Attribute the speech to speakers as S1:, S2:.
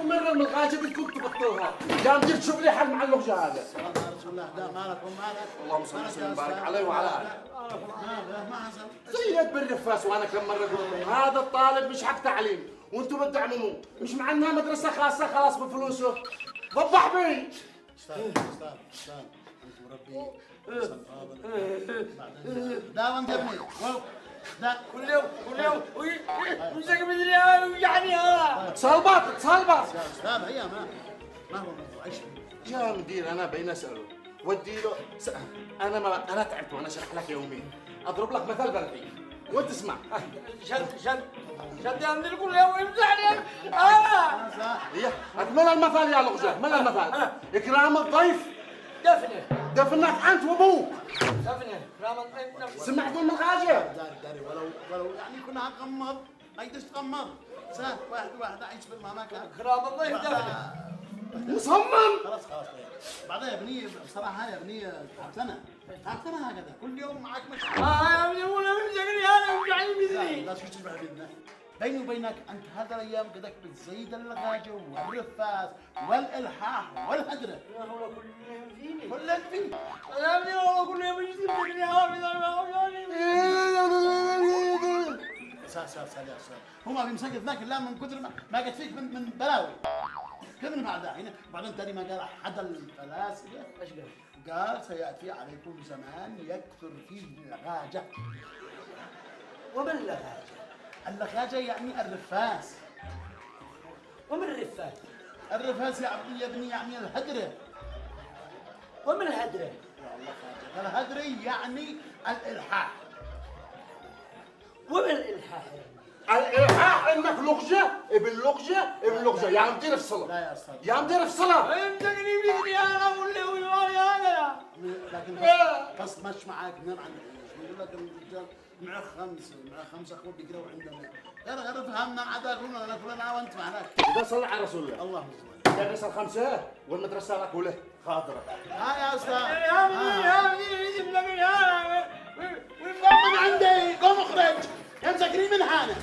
S1: مرة من الغاجة اللي كنت تبطلها، يا مدير تشوف لي حل مع اللغجة هذا.
S2: يا رسول الله ده مالك ومالك.
S1: اللهم صل وسلم وبارك عليه وعلى آله.
S2: ما حصل.
S1: زيد بالنفاس وانا كم مرة قلت لكم هذا الطالب مش حق تعليم وانتم بتدعموه، مش مع انها مدرسة خاصة خلاص بفلوسه. ضبح بي.
S2: استاذ انت مربي ده وانت ابني ده
S3: كل يوم ويمسك مدري يعني
S1: تصلبط
S2: استاذ هي ما هو الموضوع ايش
S1: يا مدير انا بين اساله ودي له انا تعبت وانا اشرح لك يومين، اضرب لك مثل بلدي وانت اسمع.
S3: شد يا مدير كل يوم يمسحني
S1: هي اكمل المثل يا لغجة، اكمل المثل. اكرام الضيف دفنك انت وابوك.
S3: دفنه كرام الضيف.
S1: سمعتوا من الغاجة؟
S2: داري ولو يعني كنا هنغمض ما يقدرش تغمض. سهل واحد عايش بالماما كان
S3: كرام الضيف دفنه.
S1: مصمم.
S2: خلاص بعدين يا ابني بصراحه يا ابني تعبتنا هكذا كل يوم معك مشكله.
S3: يا ابني ولا بيمسكني انا ويعني مثلي.
S2: لا شو تشبه بدنا بيني وبينك انت هذا الايام قدك بتزيد اللغاجه والرفاس والالحاح والهدره. كلك فيه.
S3: يا ابني والله كل يوم يجي يمسكني
S2: سال هو ما بيمسك ذاك الا من كثر ما قد فيك من بلاوي. كم من بعد هنا بعدين تاني ما قال احد الفلاسفه
S3: ايش قال؟
S2: قال سياتي عليكم زمان يكثر فيه اللغاجه.
S3: ومن اللغاجه؟
S2: اللغاجه يعني الرفاس.
S3: ومن الرفاس؟
S2: الرفاس يا ابني يعني الهدره.
S3: ومن الهدره؟
S2: الهدره يعني الالحاح.
S3: ومن الالحاح؟
S1: الالحاح انك لغجة ابن لغجة يا مدير افصله.
S2: لا يا استاذ
S1: يا مدير افصله.
S3: يمسكني مثلي انا واللي هذا.
S2: لكن بس مش معاك نام عن يقول لك الرجال معه خمسه اخوه بيقراوا عندنا. غير فهمنا عاد كلنا وانت معك.
S1: اذا صلى على رسول الله.
S2: اللهم صل.
S1: المدرسة الخمسة والمدرسة لك وله خاضرة.
S2: يا استاذ
S3: يا مدير يمسكني انا
S2: من عندي قوم اخرج امسكني من هنا.